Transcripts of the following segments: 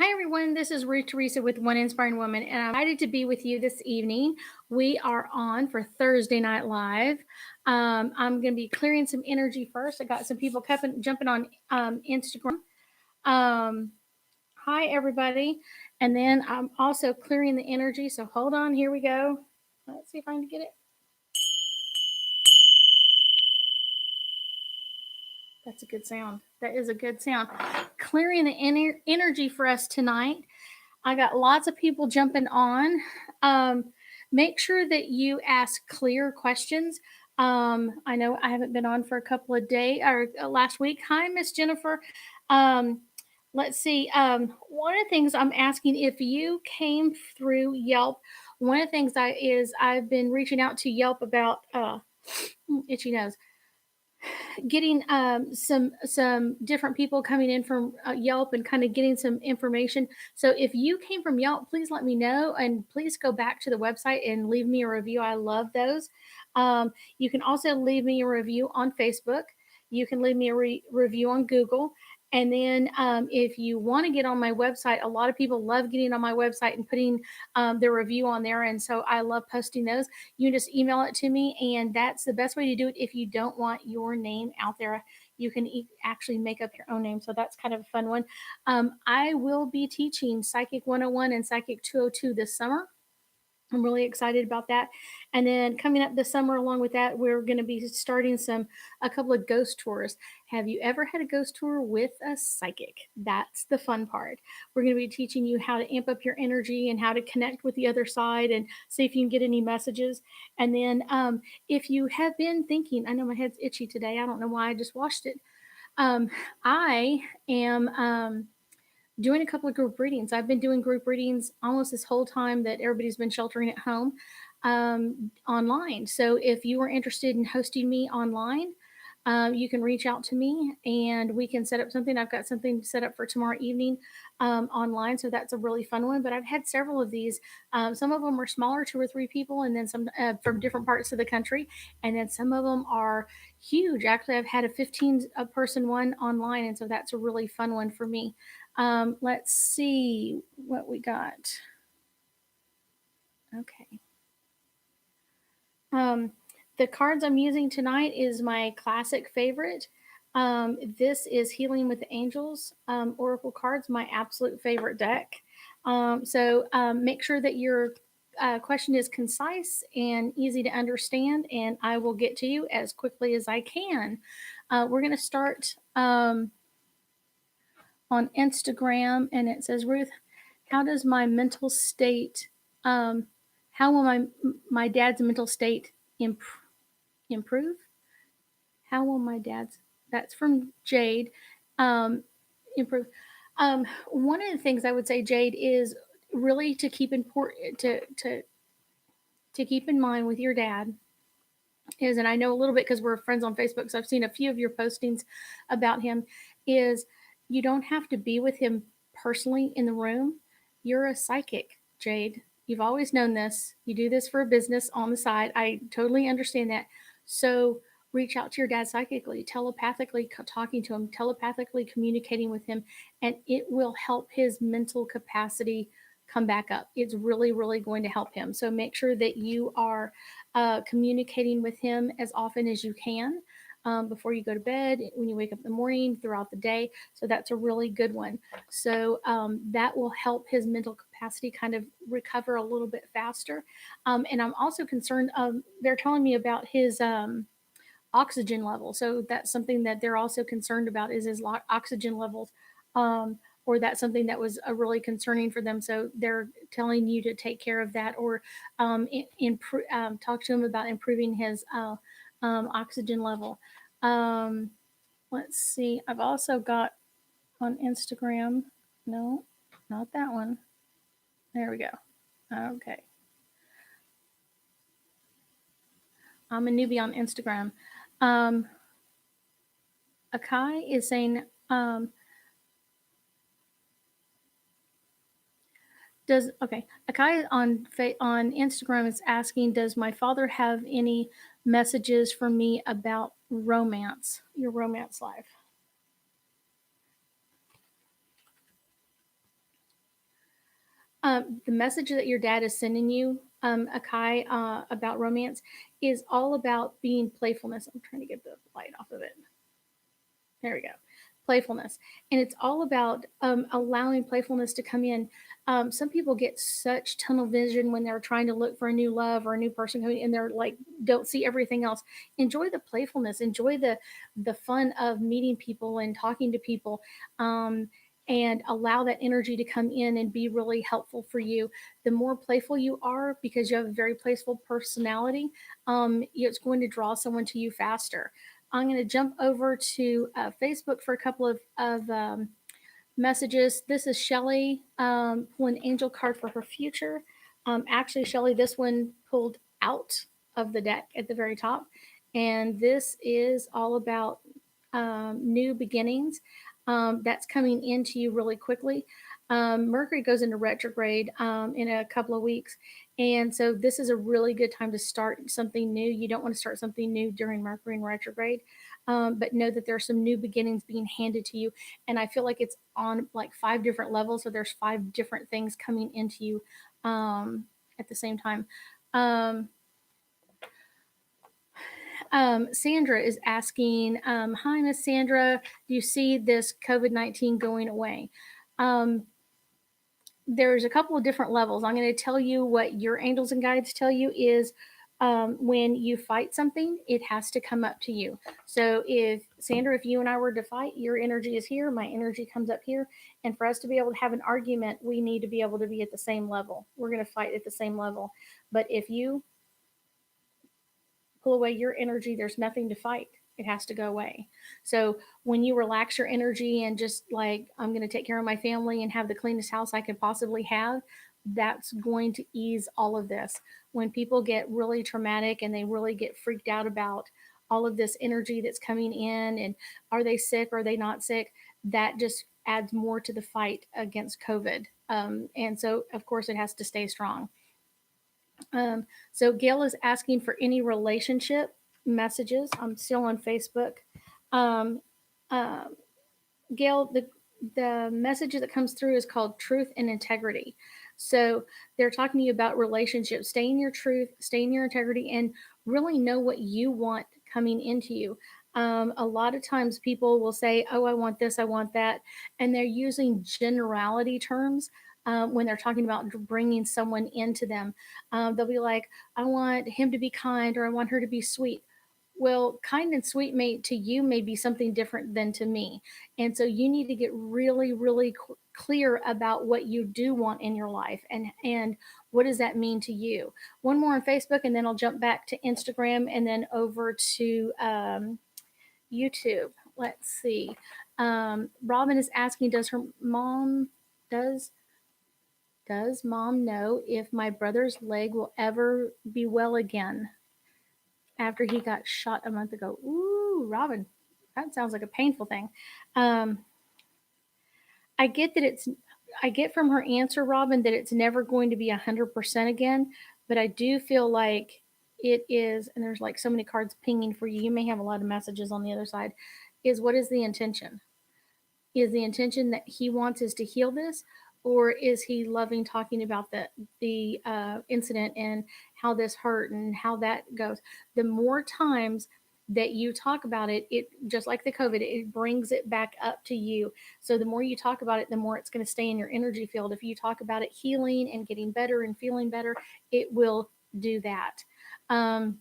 Hi, everyone. This is Ruth Theresa with One Inspiring Woman, and I'm excited to be with you this evening. We are on for Thursday Night Live. I'm going to be clearing some energy first. I got some people jumping on Instagram. Um, Hi, everybody. And then I'm also clearing the energy. So hold on. Here we go. Let's see if I can get it. That's a good sound. That is a good sound. Clearing the energy for us tonight. I got lots of people jumping on. Um, Make sure that you ask clear questions. I know I haven't been on for a couple of days or last week. Hi, Miss Jennifer. Um, let's see. One of the things I'm asking if you came through Yelp, one of the things I've been reaching out to Yelp about itchy nose, getting some different people coming in from Yelp and kind of getting some information. So if you came from Yelp, please let me know and please go back to the website and leave me a review. I love those. You can also leave me a review on Facebook. You can leave me a review on Google. And then if you want to get on my website, a lot of people love getting on my website and putting their review on there. And so I love posting those. You can just email it to me, and that's the best way to do it. If you don't want your name out there, you can actually make up your own name. So that's kind of a fun one. I will be teaching Psychic 101 and Psychic 202 this summer. I'm really excited about that. And then coming up this summer, along with that, we're going to be starting a couple of ghost tours. Have you ever had a ghost tour with a psychic? That's the fun part. We're going to be teaching you how to amp up your energy and how to connect with the other side and see if you can get any messages. And then if you have been thinking, I know my head's itchy today. I don't know why I just washed it. I am. Doing a couple of group readings. I've been doing group readings almost this whole time that everybody's been sheltering at home online. So if you are interested in hosting me online, you can reach out to me and we can set up something. I've got something set up for tomorrow evening online. So that's a really fun one. But I've had several of these. Some of them are smaller, 2 or 3 people, and then some from different parts of the country. And then some of them are huge. Actually, I've had a 15 person one online. And so that's a really fun one for me. Let's see what we got. Okay. The cards I'm using tonight is my classic favorite. This is Healing with the Angels Oracle cards, my absolute favorite deck. Make sure that your question is concise and easy to understand, and I will get to you as quickly as I can. We're going to start on Instagram, and it says, Ruth, how does my mental state, how will my dad's mental state improve? How will my dad's, that's from Jade, improve? One of the things I would say, Jade, is really to keep important to keep in mind with your dad is, and I know a little bit because we're friends on Facebook, so I've seen a few of your postings about him, is you don't have to be with him personally in the room. You're a psychic, Jade. You've always known this. You do this for a business on the side. I totally understand that. So reach out to your dad psychically, telepathically talking to him, telepathically communicating with him, and it will help his mental capacity come back up. It's really, really going to help him. So make sure that you are communicating with him as often as you can before you go to bed, when you wake up in the morning, throughout the day. So that's a really good one. So that will help his mental capacity kind of recover a little bit faster. And I'm also concerned, they're telling me about his oxygen level. So that's something that they're also concerned about is his oxygen levels. Or that's something that was really concerning for them. So they're telling you to take care of that, or talk to him about improving his oxygen level. Let's see. I've also got on Instagram. No, not that one. There we go. Okay. I'm a newbie on Instagram. Akai is saying, Akai on Instagram is asking, does my father have any messages for me about romance, your romance life? The message that your dad is sending you, Akai, about romance is all about being playfulness. I'm trying to get the light off of it. There we go. Playfulness. And it's all about allowing playfulness to come in. Some people get such tunnel vision when they're trying to look for a new love or a new person coming, and they're like, don't see everything else. Enjoy the playfulness. Enjoy the fun of meeting people and talking to people. And allow that energy to come in and be really helpful for you. The more playful you are, because you have a very playful personality, it's going to draw someone to you faster. I'm going to jump over to Facebook for a couple of messages. This is Shelly pulling angel card for her future. Actually, Shelly, this one pulled out of the deck at the very top. And this is all about new beginnings that's coming into you really quickly. Mercury goes into retrograde in a couple of weeks. And so this is a really good time to start something new. You don't want to start something new during Mercury in retrograde, but know that there are some new beginnings being handed to you. And I feel like it's on like 5 different levels. So there's 5 different things coming into you at the same time. Sandra is asking, hi, Miss Sandra, do you see this COVID-19 going away? There's a couple of different levels. I'm going to tell you what your angels and guides tell you is when you fight something, it has to come up to you. So if Sandra, if you and I were to fight, your energy is here, my energy comes up here. And for us to be able to have an argument, we need to be able to be at the same level. We're going to fight at the same level. But if you pull away your energy, there's nothing to fight. It has to go away. So when you relax your energy and just like, I'm going to take care of my family and have the cleanest house I could possibly have, that's going to ease all of this. When people get really traumatic and they really get freaked out about all of this energy that's coming in and are they sick, are they not sick, that just adds more to the fight against COVID. And so, of course, it has to stay strong. So Gail is asking for any relationship messages. I'm still on Facebook. Um, uh, Gail, the message that comes through is called truth and integrity. So they're talking to you about relationships. Stay in your truth, stay in your integrity, and really know what you want coming into you. A lot of times people will say, oh, I want this, I want that. And they're using generality terms when they're talking about bringing someone into them. They'll be like, I want him to be kind or I want her to be sweet. Well, kind and sweet to you may be something different than to me. And so you need to get really, really clear about what you do want in your life and what does that mean to you. One more on Facebook, and then I'll jump back to Instagram and then over to YouTube. Let's see. Robin is asking, does does mom know if my brother's leg will ever be well again after he got shot a month ago? Ooh, Robin, that sounds like a painful thing. Um, I get that I get from her answer, Robin, that it's never going to be 100% again, but I do feel like it is, and there's like so many cards pinging for you. You may have a lot of messages on the other side. Is what is the intention? Is the intention that he wants is to heal this, or is he loving talking about the incident and how this hurt and how that goes? The more times that you talk about it, it just like the COVID, it brings it back up to you. So the more you talk about it, the more it's going to stay in your energy field. If you talk about it healing and getting better and feeling better, it will do that. Um,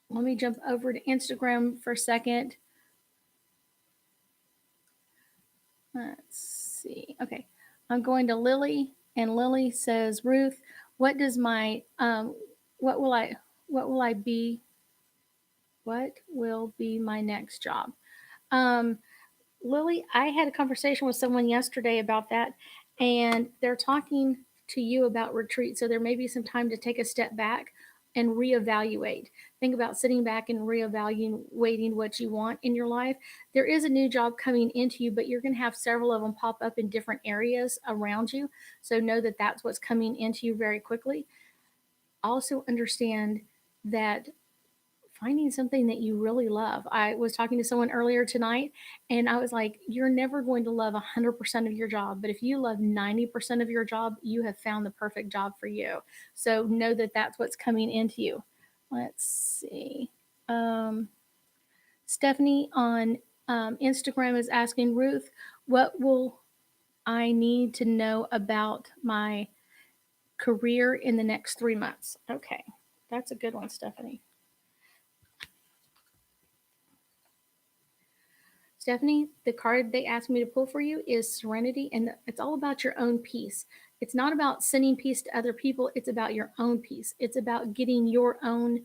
Let me jump over to Instagram for a second. Let's see. Okay. I'm going to Lily, and Lily says, Ruth, what does my what will I what will I be what will be my next job? Um Lily, I had a conversation with someone yesterday about that, and they're talking to you about retreat. So there may be some time to take a step back and reevaluate. Think about sitting back and reevaluating what you want in your life. There is a new job coming into you, but you're going to have several of them pop up in different areas around you. So know that that's what's coming into you very quickly. Also, understand that finding something that you really love. I was talking to someone earlier tonight, and I was like, you're never going to love 100% of your job, but if you love 90% of your job, you have found the perfect job for you. So know that that's what's coming into you. Let's see. Um, Stephanie on Instagram is asking Ruth, what will I need to know about my career in the next 3 months? Okay, that's a good one, Stephanie. Stephanie, the card they asked me to pull for you is Serenity, and it's all about your own peace. It's not about sending peace to other people, it's about your own peace. It's about getting your own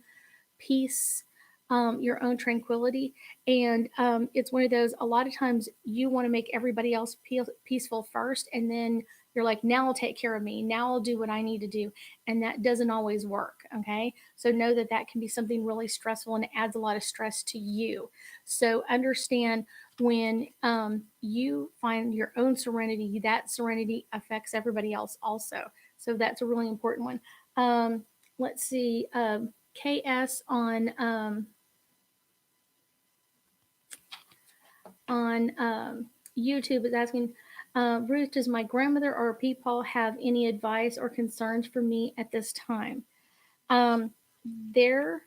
peace, your own tranquility. And it's one of those, a lot of times you want to make everybody else peaceful first. And then you're like, now I'll take care of me. Now I'll do what I need to do. And that doesn't always work. Okay. So know that that can be something really stressful and it adds a lot of stress to you. So understand when you find your own serenity, that serenity affects everybody else also. So that's a really important one. Let's see. KS on YouTube is asking, Ruth, does my grandmother or Peepaw have any advice or concerns for me at this time? Um, their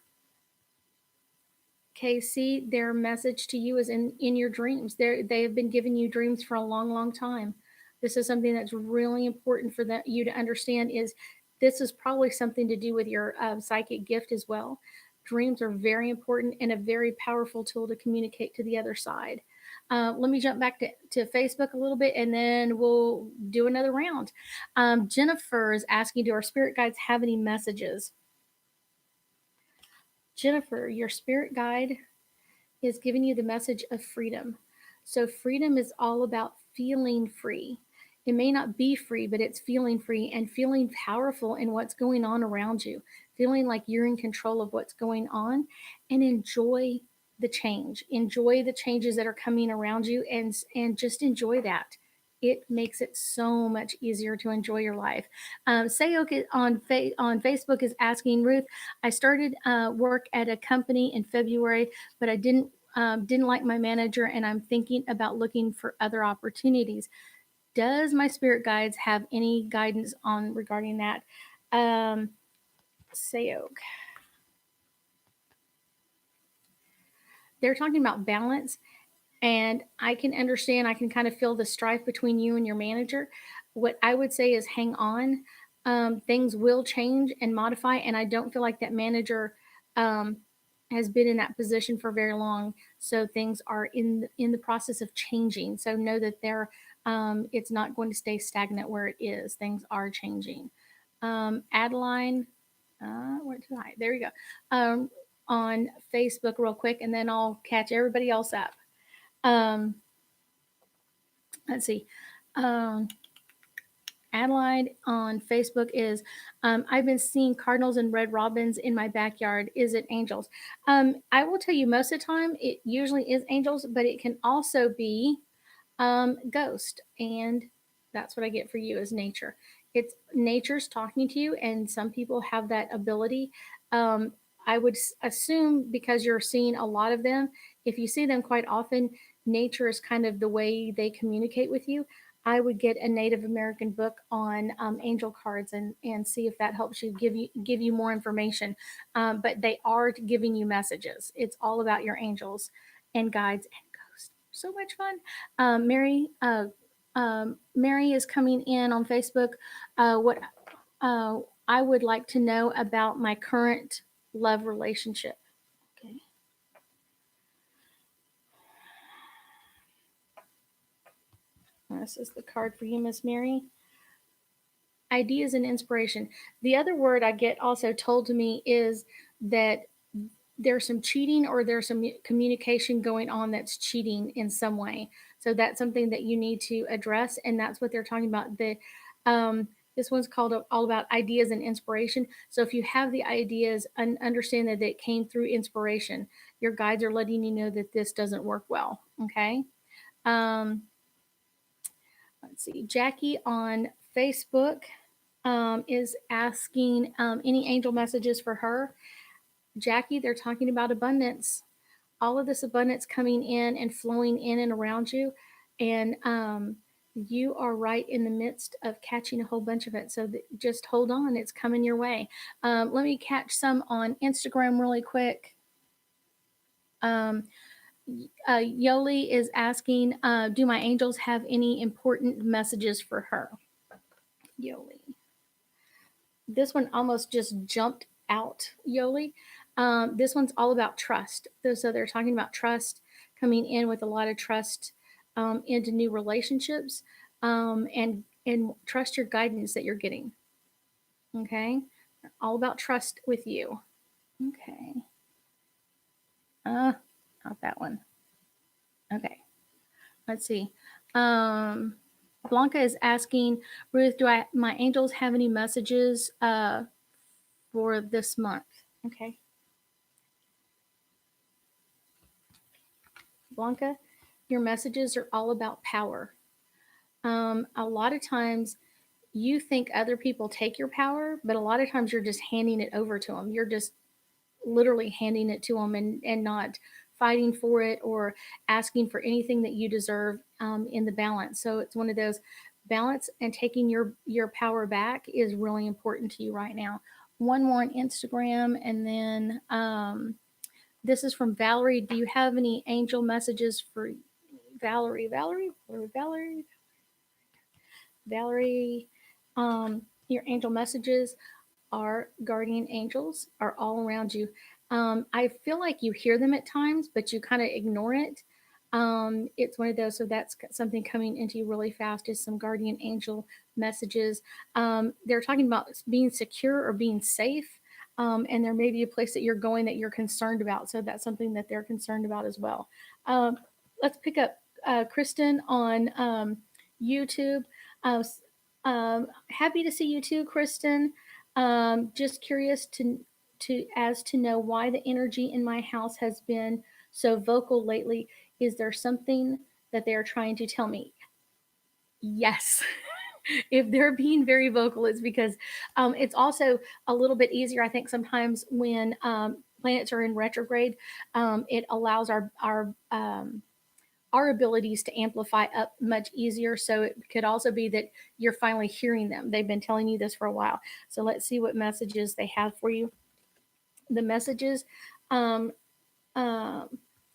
KC, their message to you is in your dreams. They have been giving you dreams for a long, long time. This is something that's really important for you to understand. Is this is probably something to do with your psychic gift as well. Dreams are very important and a very powerful tool to communicate to the other side. Let me jump back to Facebook a little bit and then we'll do another round. Jennifer is asking, do our spirit guides have any messages? Jennifer, your spirit guide is giving you the message of freedom. So, freedom is all about feeling free. It may not be free, but it's feeling free and feeling powerful in what's going on around you, feeling like you're in control of what's going on, and enjoy the change. Enjoy the changes that are coming around you and just enjoy that. It makes it so much easier to enjoy your life. Sayok on Facebook is asking Ruth, I started work at a company in February, but I didn't like my manager, and I'm thinking about looking for other opportunities. Does my spirit guides have any guidance on regarding that? Sayok. They're talking about balance, and I can understand, I can kind of feel the strife between you and your manager. What I would say is hang on. Things will change and modify, and I don't feel like that manager um, has been in that position for very long. So things are in the process of changing. So know that it's not going to stay stagnant where it is. Things are changing. Adeline, where did I? There you go. On Facebook, real quick, and then I'll catch everybody else up. Um, let's see. Um, Adelaide on Facebook is, I've been seeing cardinals and red robins in my backyard. Is it angels? I will tell you, most of the time, it usually is angels, but it can also be ghost. And that's what I get for you is nature. It's nature's talking to you, and some people have that ability. Um, I would assume because you're seeing a lot of them, if you see them quite often, nature is kind of the way they communicate with you. I would get a Native American book on angel cards and see if that helps you give you more information. But they are giving you messages. It's all about your angels and guides and ghosts. So much fun. Mary is coming in on Facebook. What I would like to know about my current love relationship. Okay. This is the card for you, Miss Mary. Ideas and inspiration. The other word I get also told to me is that there's some cheating or there's some communication going on that's cheating in some way. So that's something that you need to address, and that's what they're talking about. This one's called all about ideas and inspiration. So if you have the ideas, understand that it came through inspiration. Your guides are letting you know that this doesn't work well. Okay. Um, let's see. Jackie on Facebook is asking any angel messages for her. Jackie, they're talking about abundance. All of this abundance coming in and flowing in and around you. And you are right in the midst of catching a whole bunch of it. So just hold on, it's coming your way. Let me catch some on Instagram really quick. Um, Yoli is asking, do my angels have any important messages for her? Yoli. This one almost just jumped out, Yoli. This one's all about trust. So they're talking about trust, coming in with a lot of trust into new relationships, and trust your guidance that you're getting. Okay, all about trust with you. Okay, not that one. Okay, let's see. Blanca is asking, Ruth, do my angels have any messages for this month? Okay. Blanca, your messages are all about power. A lot of times you think other people take your power, but a lot of times you're just handing it over to them. You're just literally handing it to them and not fighting for it or asking for anything that you deserve in the balance. So it's one of those balance, and taking your power back is really important to you right now. One more on Instagram, and then this is from Valerie. Do you have any angel messages for Valerie? Valerie, your angel messages are guardian angels are all around you. I feel like you hear them at times, but you kind of ignore it. It's one of those, so that's something coming into you really fast is some guardian angel messages. They're talking about being secure or being safe. And there may be a place that you're going that you're concerned about. So that's something that they're concerned about as well. Let's pick up Kristen on YouTube. Uh, Happy to see you too, Kristen. Just curious to know why the energy in my house has been so vocal lately. Is there something that they are trying to tell me? Yes. If they're being very vocal, it's because it's also a little bit easier, I think, sometimes when planets are in retrograde. It allows our abilities to amplify up much easier. So it could also be that you're finally hearing them. They've been telling you this for a while. So let's see what messages they have for you. The messages, um, um,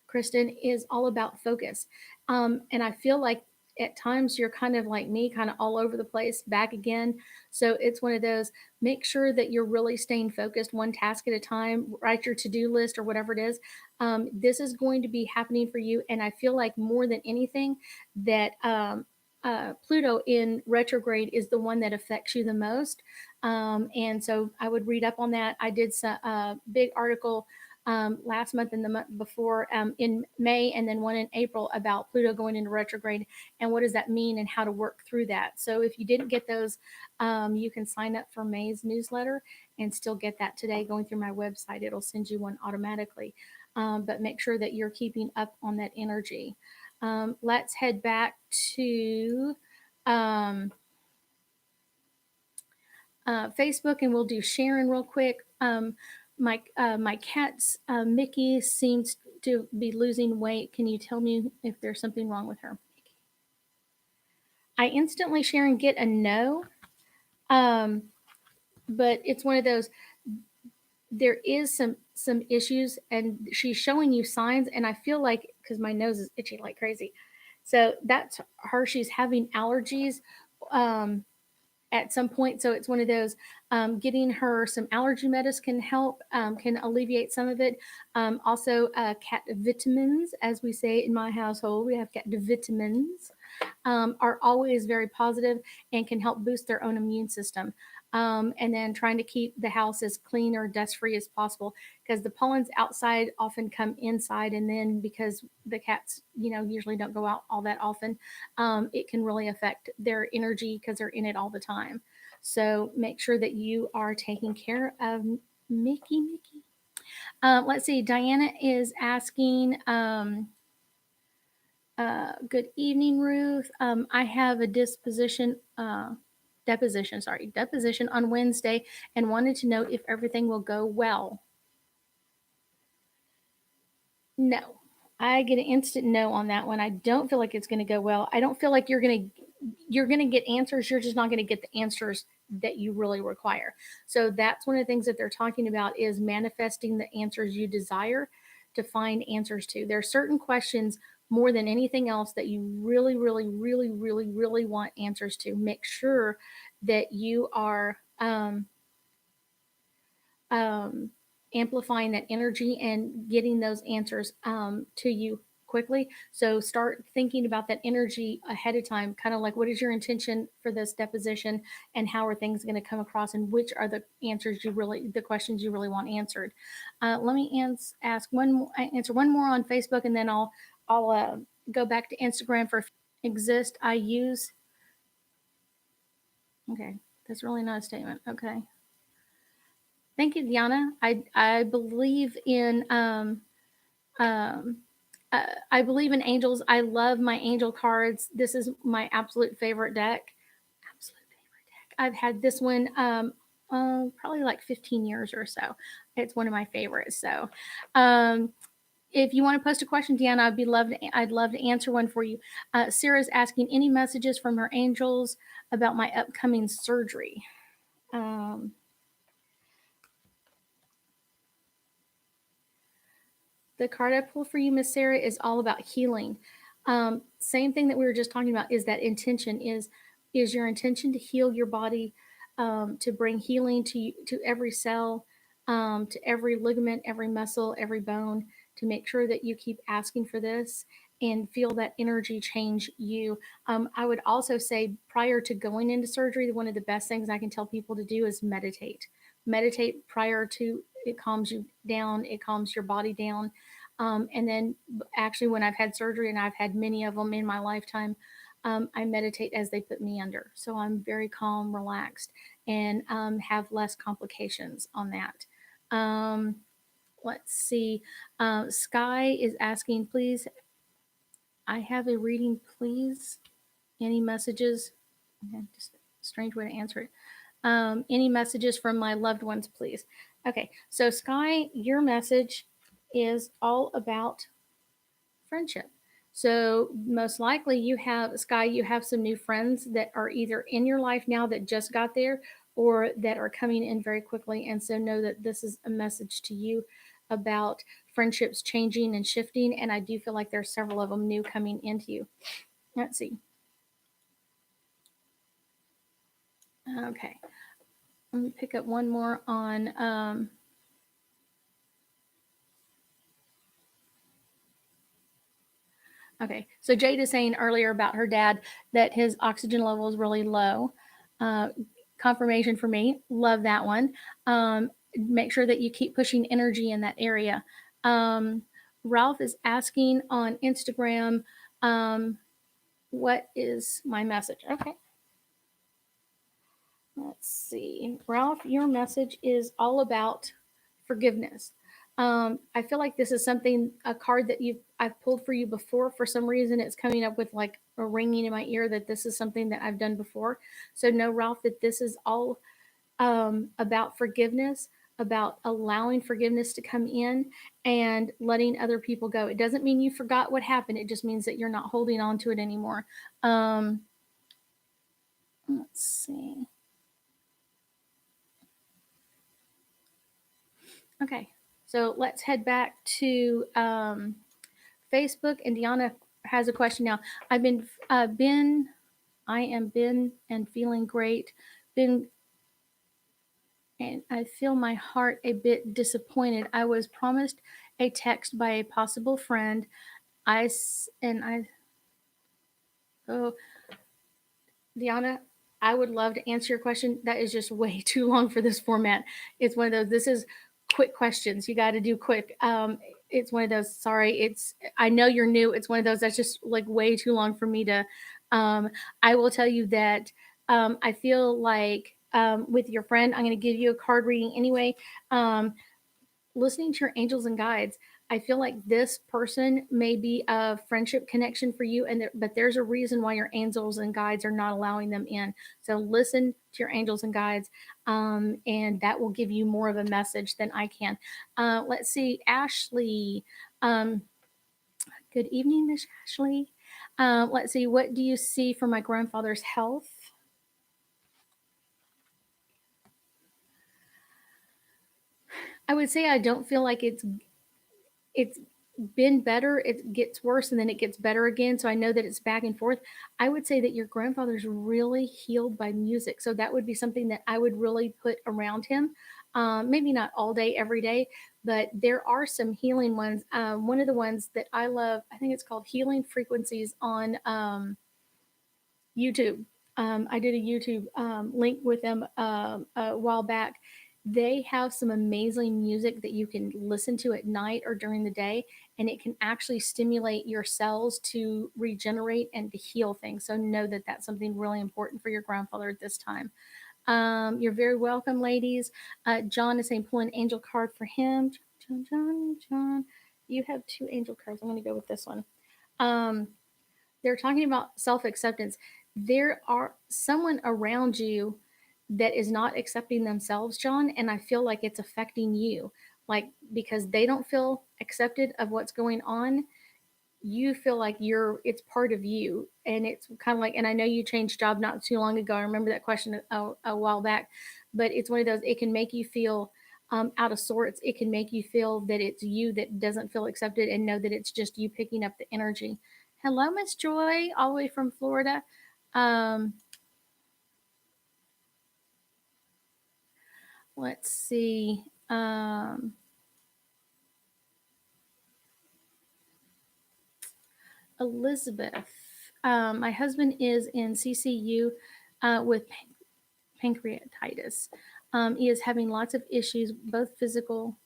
Kristen, is all about focus. And I feel like at times you're kind of like me, kind of all over the place, back again. So it's one of those, make sure that you're really staying focused, one task at a time, write your to do list or whatever it is. This is going to be happening for you. And I feel like more than anything, that Pluto in retrograde is the one that affects you the most. And so I would read up on that. I did a big article last month and the month before in May, and then one in April about Pluto going into retrograde and what does that mean and how to work through that. So if you didn't get those, you can sign up for May's newsletter and still get that today going through my website. It'll send you one automatically. But make sure that you're keeping up on that energy. Let's head back to um, Facebook, and we'll do Sharon real quick. My cat's Mickey seems to be losing weight. Can you tell me if there's something wrong with her? I instantly, Sharon, get a no, but it's one of those. There is some issues, and she's showing you signs, and I feel like because my nose is itching like crazy, so that's her. She's having allergies. Um, at some point. So it's one of those, getting her some allergy medicine can help, can alleviate some of it. Also, cat vitamins, as we say in my household, we have cat vitamins, are always very positive and can help boost their own immune system. And then trying to keep the house as clean or dust free as possible, because the pollens outside often come inside, and then because the cats, usually don't go out all that often, it can really affect their energy because they're in it all the time. So make sure that you are taking care of Mickey. Let's see. Diana is asking. Good evening, Ruth. I have a deposition on Wednesday, and wanted to know if everything will go well. No. I get an instant no on that one. I don't feel like it's going to go well. I don't feel like you're going to get answers. You're just not going to get the answers that you really require. So that's one of the things that they're talking about is manifesting the answers you desire to find answers to. There are certain questions more than anything else that you really, really, really, really, really want answers to. Make sure that you are um, amplifying that energy and getting those answers to you quickly. So start thinking about that energy ahead of time, kind of like what is your intention for this deposition and how are things going to come across and which are the answers the questions you really want answered. Let me answer one more on Facebook and then I'll go back to Instagram for exist. I use, okay, that's really not a statement. Okay. Thank you, Diana. I believe in um, I believe in angels. I love my angel cards. This is my absolute favorite deck. Absolute favorite deck. I've had this one probably like 15 years or so. It's one of my favorites. So um, if you want to post a question, Deanna, I'd love to answer one for you. Sarah's asking any messages from her angels about my upcoming surgery. Um, the card I pull for you, Miss Sarah, is all about healing. Same thing that we were just talking about is that intention is your intention to heal your body, to bring healing to every cell, to every ligament, every muscle, every bone, to make sure that you keep asking for this and feel that energy change you. I would also say prior to going into surgery, one of the best things I can tell people to do is meditate. Meditate prior to it calms you down, it calms your body down. And then, actually, when I've had surgery, and I've had many of them in my lifetime, I meditate as they put me under. So I'm very calm, relaxed, and have less complications on that. Let's see. Sky is asking, please, I have a reading, please. Any messages? Okay, just a strange way to answer it. Any messages from my loved ones, please? Okay, so Sky, your message is all about friendship. So most likely you have Sky, you have some new friends that are either in your life now that just got there or that are coming in very quickly. And so know that this is a message to you about friendships changing and shifting. And I do feel like there's several of them new coming into you. Let's see. Okay. Let me pick up one more on okay, so Jade is saying earlier about her dad that his oxygen level is really low. Uh, Confirmation for me. Love that one. Make sure that you keep pushing energy in that area. Um, Ralph is asking on Instagram, what is my message? Okay, let's see. Ralph, your message is all about forgiveness. I feel like this is a card that I've pulled for you before. For some reason, it's coming up with like a ringing in my ear that this is something that I've done before. So know, Ralph, that this is all about forgiveness, about allowing forgiveness to come in and letting other people go. It doesn't mean you forgot what happened. It just means that you're not holding on to it anymore. Let's see. Okay, so let's head back to Facebook. And Deanna has a question now. I am been and feeling great. Been and I feel my heart a bit disappointed. I was promised a text by a possible friend. And I oh Deanna, I would love to answer your question. That is just way too long for this format. It's one of those. This is quick questions. You got to do quick. It's one of those. Sorry, I know you're new. It's one of those that's just like way too long for me to. Um, I will tell you that I feel like with your friend, I'm going to give you a card reading anyway. Listening to your angels and guides, I feel like this person may be a friendship connection for you, but there's a reason why your angels and guides are not allowing them in. So listen to your angels and guides, and that will give you more of a message than I can. Let's see, Ashley. Um, Good evening, Miss Ashley. Let's see, what do you see for my grandfather's health? I would say I don't feel like it's been better. It gets worse and then it gets better again. So I know that it's back and forth. I would say that your grandfather's really healed by music. So that would be something that I would really put around him. Maybe not all day, every day, but there are some healing ones. One of the ones that I love, I think it's called Healing Frequencies on YouTube. I did a YouTube link with them a while back. They have some amazing music that you can listen to at night or during the day, and it can actually stimulate your cells to regenerate and to heal things. So, know that that's something really important for your grandfather at this time. You're very welcome, ladies. John is saying, pull an angel card for him. John, John, John. You have two angel cards. I'm going to go with this one. Um, they're talking about self acceptance. There are someone around you that is not accepting themselves, John, and I feel like it's affecting you. Like, because they don't feel accepted of what's going on, you feel like it's part of you, and it's kind of like, and I know you changed job not too long ago. I remember that question a while back, but it's one of those, it can make you feel out of sorts. It can make you feel that it's you that doesn't feel accepted, and know that it's just you picking up the energy. Hello, Miss Joy, all the way from Florida. um let's see. Elizabeth, my husband is in CCU with pancreatitis. He is having lots of issues, both physical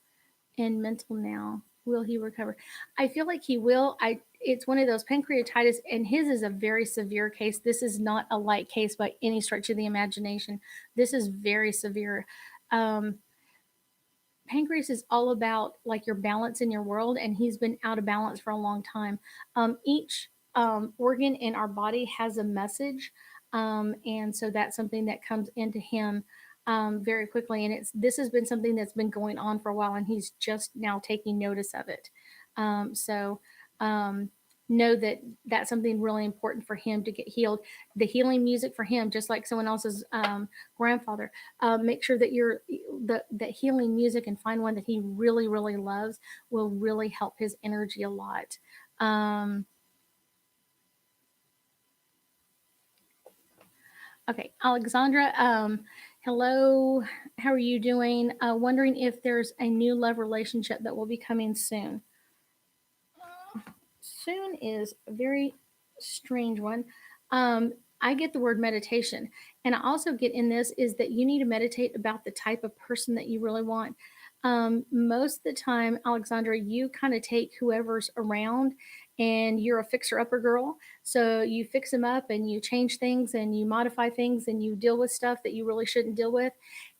and mental now. Will he recover? I feel like he will. It's one of those pancreatitis, and his is a very severe case. This is not a light case by any stretch of the imagination. This is very severe. Um, Pancreas is all about like your balance in your world, and he's been out of balance for a long time. Each organ in our body has a message, and so that's something that comes into him very quickly. And this has been something that's been going on for a while, and he's just now taking notice of it. So um, know that that's something really important for him to get healed. The healing music for him, just like someone else's grandfather, make sure that that healing music, and find one that he really really loves, will really help his energy a lot. um, okay, Alexandra, hello, how are you doing? Wondering if there's a new love relationship that will be coming soon. Soon is a very strange one. Um, I get the word meditation, and I also get in this is that you need to meditate about the type of person that you really want. Most of the time, Alexandra, you kind of take whoever's around, and you're a fixer upper girl. So you fix them up, and you change things, and you modify things, and you deal with stuff that you really shouldn't deal with.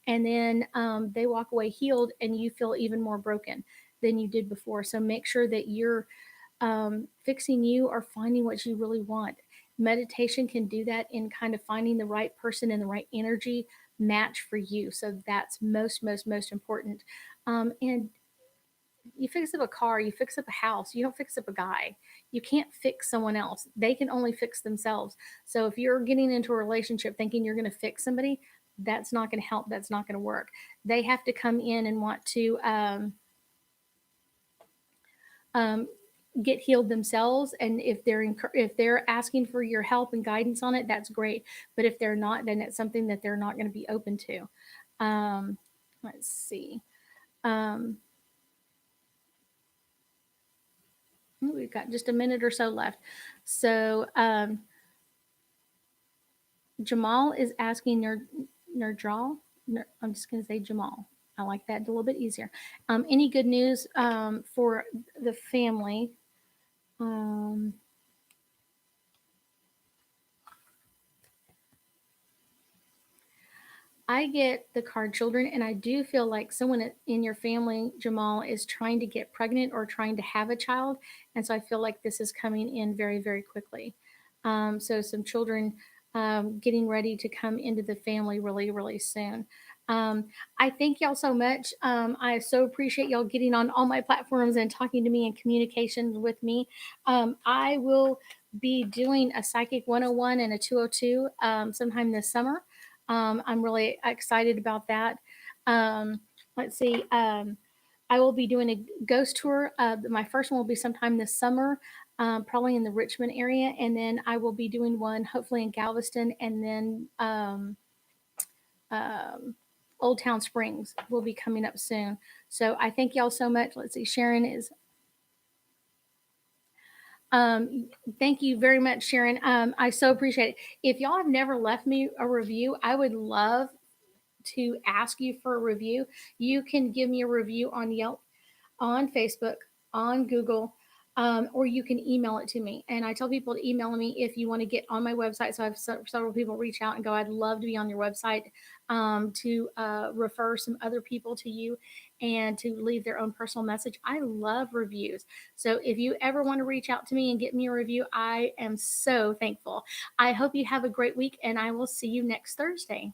And then they walk away healed, and you feel even more broken than you did before. So make sure that you're fixing you or finding what you really want. Meditation can do that in kind of finding the right person and the right energy match for you. So that's most important. And you fix up a car, you fix up a house, you don't fix up a guy. You can't fix someone else. They can only fix themselves. So if you're getting into a relationship thinking you're going to fix somebody, that's not going to help. That's not going to work. They have to come in and want to um, get healed themselves. And if they're asking for your help and guidance on it, that's great. But if they're not, then it's something that they're not going to be open to. Let's see. Um, we've got just a minute or so left. So Jamal is asking Nurjal. I'm just going to say Jamal. I like that a little bit easier. Any good news for the family? Um, I get the card children, and I do feel like someone in your family, Jamal, is trying to get pregnant or trying to have a child. And so I feel like this is coming in very, very quickly. So some children getting ready to come into the family really, really soon. I thank y'all so much. I so appreciate y'all getting on all my platforms and talking to me and communication with me. I will be doing a Psychic 101 and a 202 sometime this summer. I'm really excited about that. Let's see. I will be doing a ghost tour. My first one will be sometime this summer, probably in the Richmond area. And then I will be doing one hopefully in Galveston, and then um, Old Town Springs will be coming up soon. So I thank y'all so much. Let's see, Sharon is. Thank you very much, Sharon. I so appreciate it. If y'all have never left me a review, I would love to ask you for a review. You can give me a review on Yelp, on Facebook, on Google, or you can email it to me. And I tell people to email me if you want to get on my website. So I have several people reach out and go, I'd love to be on your website, to refer some other people to you and to leave their own personal message. I love reviews. So if you ever want to reach out to me and get me a review, I am so thankful. I hope you have a great week, and I will see you next Thursday.